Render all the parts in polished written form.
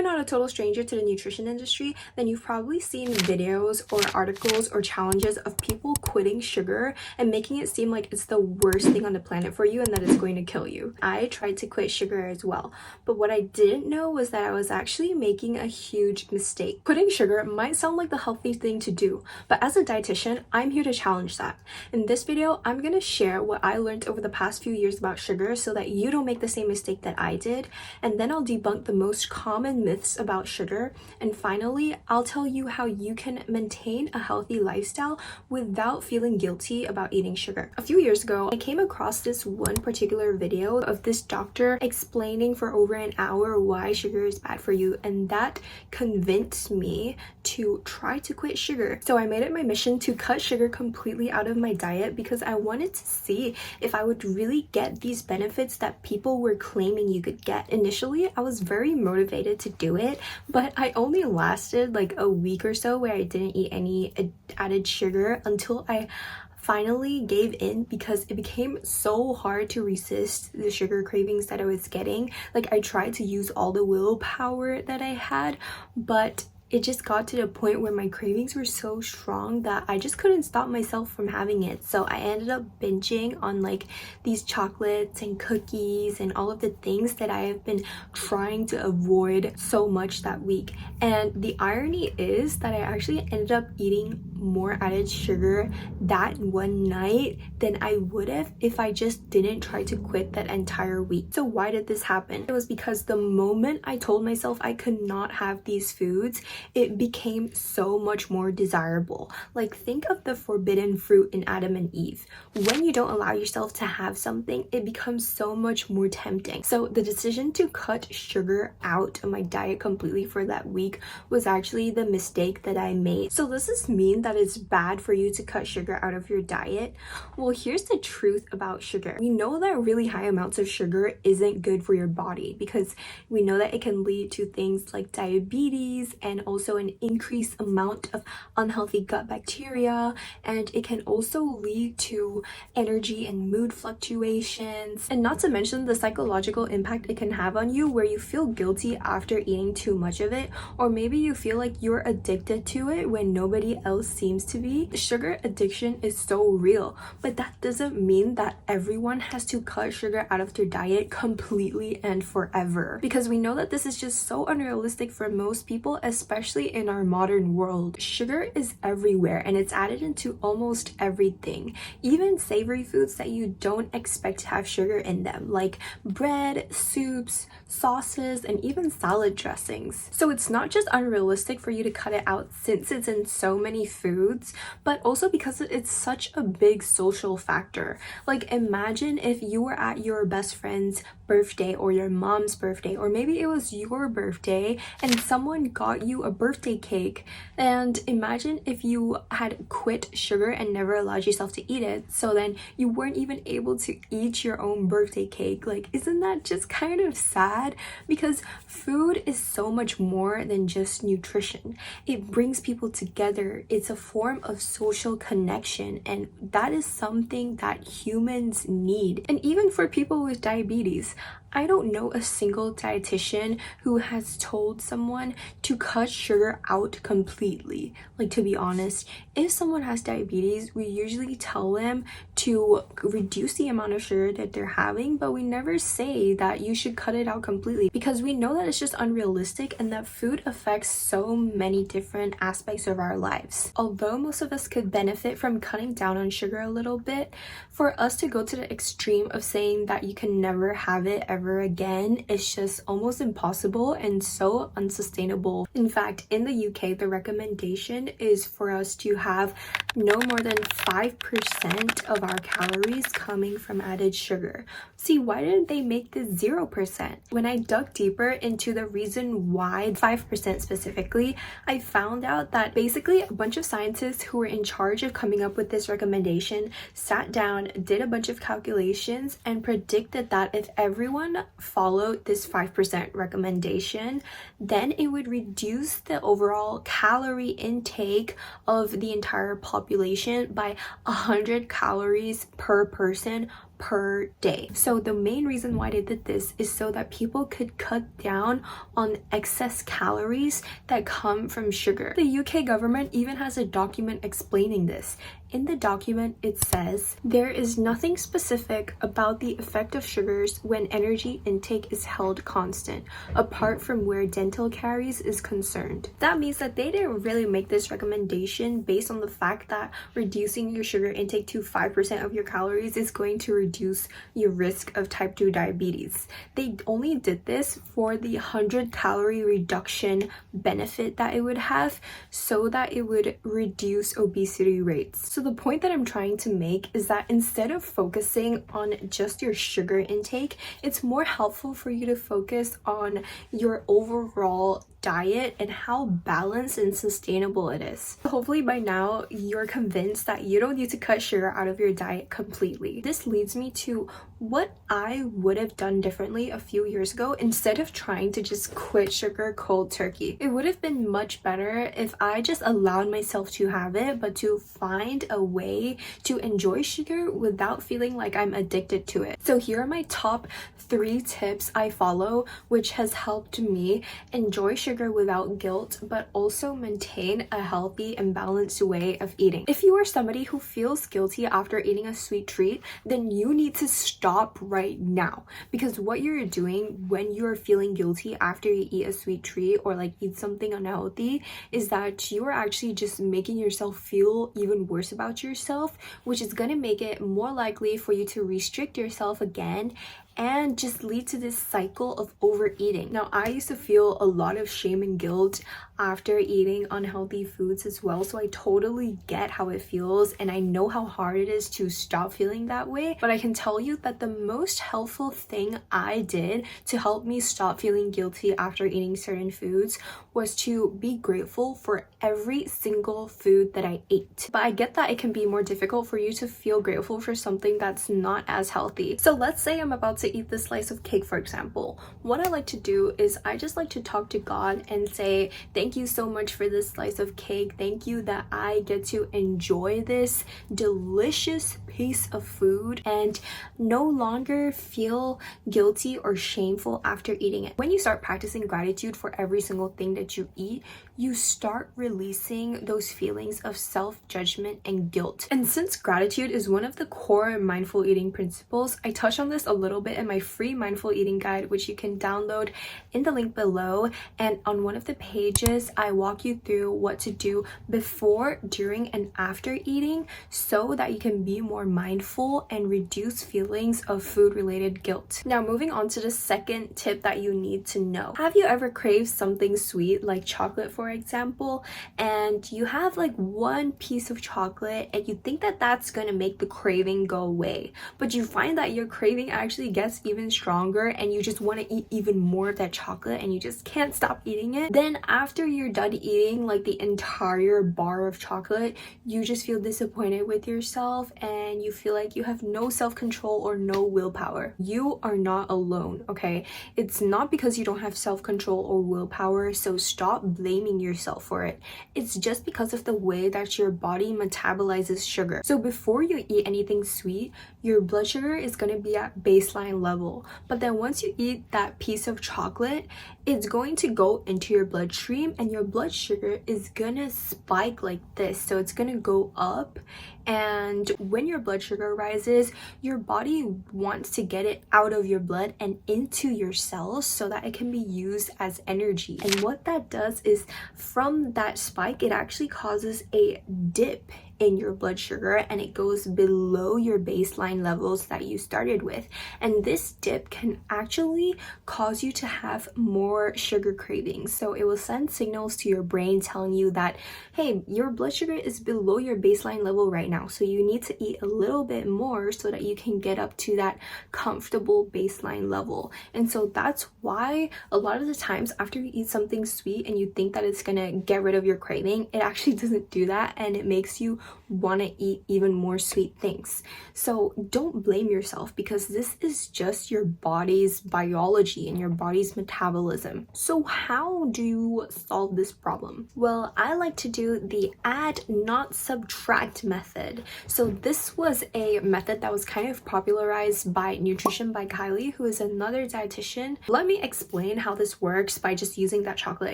you're not a total stranger to the nutrition industry, then you've probably seen videos or articles or challenges of people quitting sugar and making it seem like it's the worst thing on the planet for you and that it's going to kill you. I tried to quit sugar as well, but what I didn't know was that I was actually making a huge mistake. Quitting sugar might sound like the healthy thing to do, but as a dietitian, I'm here to challenge that. In this video, I'm going to share what I learned over the past few years about sugar so that you don't make the same mistake that I did, and then I'll debunk the most common myths about sugar, and finally, I'll tell you how you can maintain a healthy lifestyle without feeling guilty about eating sugar. A few years ago, I came across this one particular video of this doctor explaining for over an hour why sugar is bad for you, and that convinced me to try to quit sugar. So I made it my mission to cut sugar completely out of my diet because I wanted to see if I would really get these benefits that people were claiming you could get. Initially, I was very motivated to do it, but I only lasted like a week or so where I didn't eat any added sugar until I finally gave in because it became so hard to resist the sugar cravings that I was getting. Like, I tried to use all the willpower that I had, but it just got to the point where my cravings were so strong that I just couldn't stop myself from having it. So I ended up binging on like these chocolates and cookies and all of the things that I have been trying to avoid so much that week. And the irony is that I actually ended up eating more added sugar that one night than I would have if I just didn't try to quit that entire week. So why did this happen? It was because the moment I told myself I could not have these foods, it became so much more desirable. Like, think of the forbidden fruit in Adam and Eve. When you don't allow yourself to have something, it becomes so much more tempting. So the decision to cut sugar out of my diet completely for that week was actually the mistake that I made. So does this mean that it's bad for you to cut sugar out of your diet? Well, here's the truth about sugar. We know that really high amounts of sugar isn't good for your body because we know that it can lead to things like diabetes and also an increased amount of unhealthy gut bacteria, and it can also lead to energy and mood fluctuations, and not to mention the psychological impact it can have on you where you feel guilty after eating too much of it, or maybe you feel like you're addicted to it when nobody else seems to be. Sugar addiction is so real, but that doesn't mean that everyone has to cut sugar out of their diet completely and forever, because we know that this is just so unrealistic for most people, especially in our modern world. Sugar is everywhere and it's added into almost everything, even savory foods that you don't expect to have sugar in them, like bread, soups, sauces, and even salad dressings. So it's not just unrealistic for you to cut it out since it's in so many foods, but also because it's such a big social factor. Like, imagine if you were at your best friend's birthday or your mom's birthday, or maybe it was your birthday and someone got you a birthday cake, and imagine if you had quit sugar and never allowed yourself to eat it, so then you weren't even able to eat your own birthday cake. Like, isn't that just kind of sad? Because food is so much more than just nutrition. It brings people together. It's a form of social connection, and that is something that humans need. And even for people with diabetes, I don't know a single dietitian who has told someone to cut sugar out completely. Like, to be honest, if someone has diabetes, we usually tell them to reduce the amount of sugar that they're having, but we never say that you should cut it out completely because we know that it's just unrealistic and that food affects so many different aspects of our lives. Although most of us could benefit from cutting down on sugar a little bit, for us to go to the extreme of saying that you can never have it ever again, it's just almost impossible and so unsustainable. In fact, in the UK, the recommendation is for us to have no more than 5% of our calories coming from added sugar. See, why didn't they make this 0%? When I dug deeper into the reason why 5% specifically, I found out that basically a bunch of scientists who were in charge of coming up with this recommendation sat down, did a bunch of calculations, and predicted that if everyone followed this 5% recommendation, then it would reduce the overall calorie intake of the entire population by 100 calories per person per day. So the main reason why they did this is so that people could cut down on excess calories that come from sugar. The UK government even has a document explaining this. In the document, it says, there is nothing specific about the effect of sugars when energy intake is held constant, apart from where dental caries is concerned. That means that they didn't really make this recommendation based on the fact that reducing your sugar intake to 5% of your calories is going to reduce your risk of type 2 diabetes. They only did this for the 100-calorie reduction benefit that it would have, so that it would reduce obesity rates. So the point that I'm trying to make is that instead of focusing on just your sugar intake, it's more helpful for you to focus on your overall diet and how balanced and sustainable it is. Hopefully by now you're convinced that you don't need to cut sugar out of your diet completely. This leads me to what I would have done differently a few years ago instead of trying to just quit sugar cold turkey. It would have been much better if I just allowed myself to have it, but to find a way to enjoy sugar without feeling like I'm addicted to it. So here are my top 3 tips I follow, which has helped me enjoy sugar without guilt, but also maintain a healthy and balanced way of eating. If you are somebody who feels guilty after eating a sweet treat, then you need to stop right now, because what you're doing when you're feeling guilty after you eat a sweet treat or like eat something unhealthy is that you are actually just making yourself feel even worse about yourself, which is going to make it more likely for you to restrict yourself again and just lead to this cycle of overeating. Now, I used to feel a lot of shame and guilt after eating unhealthy foods as well, so I totally get how it feels and I know how hard it is to stop feeling that way. But I can tell you that the most helpful thing I did to help me stop feeling guilty after eating certain foods was to be grateful for every single food that I ate. But I get that it can be more difficult for you to feel grateful for something that's not as healthy. So let's say I'm about to eat this slice of cake, for example. What I like to do is I just like to talk to God and say, thank you so much for this slice of cake. Thank you that I get to enjoy this delicious piece of food and no longer feel guilty or shameful after eating it. When you start practicing gratitude for every single thing that you eat, you start releasing those feelings of self-judgment and guilt. And since gratitude is one of the core mindful eating principles, I touch on this a little bit in my free mindful eating guide, which you can download in the link below. And on one of the pages, I walk you through what to do before, during, and after eating so that you can be more mindful and reduce feelings of food-related guilt. Now, moving on to the second tip that you need to know. Have you ever craved something sweet like chocolate, for example, and you have like one piece of chocolate and you think that that's gonna make the craving go away, but you find that your craving actually gets even stronger and you just want to eat even more of that chocolate and you just can't stop eating it? Then after you're done eating like the entire bar of chocolate, you just feel disappointed with yourself and you feel like you have no self-control or no willpower. You are not alone, okay? It's not because you don't have self-control or willpower, so stop blaming yourself for it. It's just because of the way that your body metabolizes sugar. So before you eat anything sweet, your blood sugar is going to be at baseline level. But then once you eat that piece of chocolate, it's going to go into your bloodstream and your blood sugar is gonna spike like this. So it's gonna go up, and when your blood sugar rises, your body wants to get it out of your blood and into your cells so that it can be used as energy. And what that does is from that spike, it actually causes a dip in your blood sugar and it goes below your baseline levels that you started with. And this dip can actually cause you to have more sugar cravings. So it will send signals to your brain telling you that, hey, your blood sugar is below your baseline level right now. So you need to eat a little bit more so that you can get up to that comfortable baseline level. And so that's why a lot of the times after you eat something sweet and you think that it's gonna get rid of your craving, it actually doesn't do that, and it makes you want to eat even more sweet things. So don't blame yourself, because this is just your body's biology and your body's metabolism. So how do you solve this problem? Well, I like to do the add not subtract method. method. So this was a method that was kind of popularized by Nutrition by Kylie, who is another dietitian. Let me explain how this works by just using that chocolate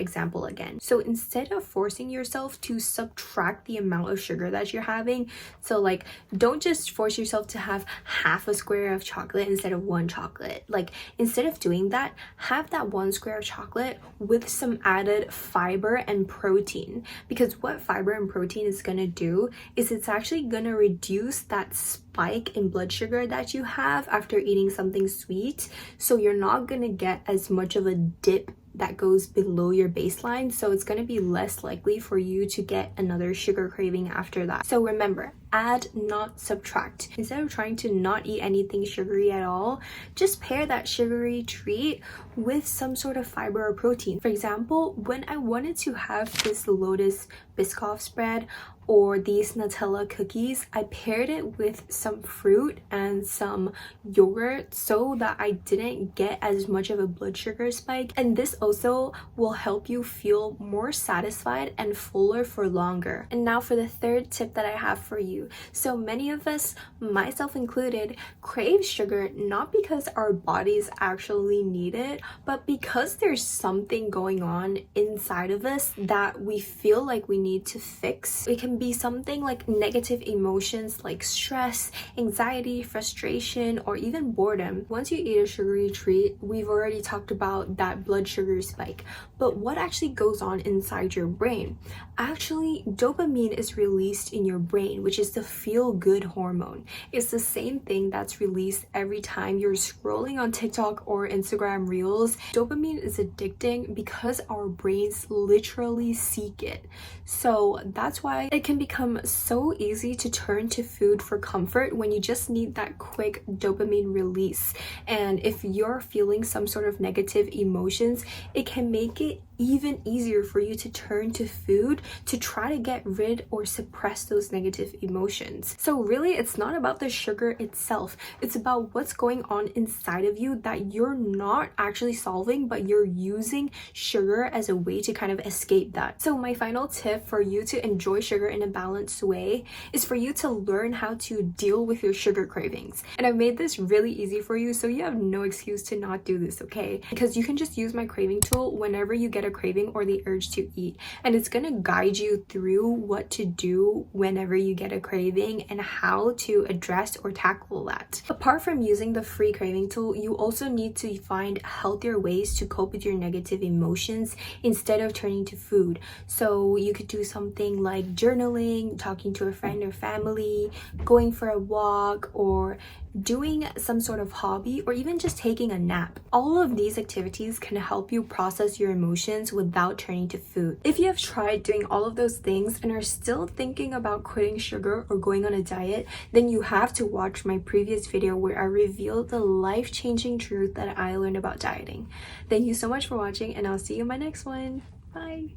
example again. So instead of forcing yourself to subtract the amount of sugar that you're having, so like don't just force yourself to have half a square of chocolate instead of one chocolate. Like instead of doing that, have that one square of chocolate with some added fiber and protein, because what fiber and protein is going to do is it's actually going to reduce that spike in blood sugar that you have after eating something sweet, so you're not going to get as much of a dip that goes below your baseline, so it's going to be less likely for you to get another sugar craving after that. So remember, add, not subtract. Instead of trying to not eat anything sugary at all, just pair that sugary treat with some sort of fiber or protein. For example, when I wanted to have this lotus Biscoff spread or these Nutella cookies, I paired it with some fruit and some yogurt so that I didn't get as much of a blood sugar spike, and this also will help you feel more satisfied and fuller for longer. And now for the third tip that I have for you. So many of us, myself included, crave sugar not because our bodies actually need it, but because there's something going on inside of us that we feel like we need to fix. It can be something like negative emotions like stress, anxiety, frustration, or even boredom. Once you eat a sugary treat, we've already talked about that blood sugar spike, but what actually goes on inside your brain? Actually, dopamine is released in your brain, which is the feel-good hormone. It's the same thing that's released every time you're scrolling on TikTok or Instagram Reels. Dopamine is addicting because our brains literally seek it. So that's why it can become so easy to turn to food for comfort when you just need that quick dopamine release. And if you're feeling some sort of negative emotions, it can make it even easier for you to turn to food to try to get rid or suppress those negative emotions. So really, it's not about the sugar itself. It's about what's going on inside of you that you're not actually solving, but you're using sugar as a way to kind of escape that. So my final tip for you to enjoy sugar in a balanced way is for you to learn how to deal with your sugar cravings. And I've made this really easy for you, so you have no excuse to not do this, okay? Because you can just use my craving tool whenever you get a craving or the urge to eat, and it's going to guide you through what to do whenever you get a craving and how to address or tackle that. Apart from using the free craving tool, you also need to find healthier ways to cope with your negative emotions instead of turning to food. So you could do something like journaling, talking to a friend or family, going for a walk, or doing some sort of hobby, or even just taking a nap. All of these activities can help you process your emotions without turning to food. If you have tried doing all of those things and are still thinking about quitting sugar or going on a diet, then you have to watch my previous video where I revealed the life-changing truth that I learned about dieting. Thank you so much for watching, and I'll see you in my next one. Bye!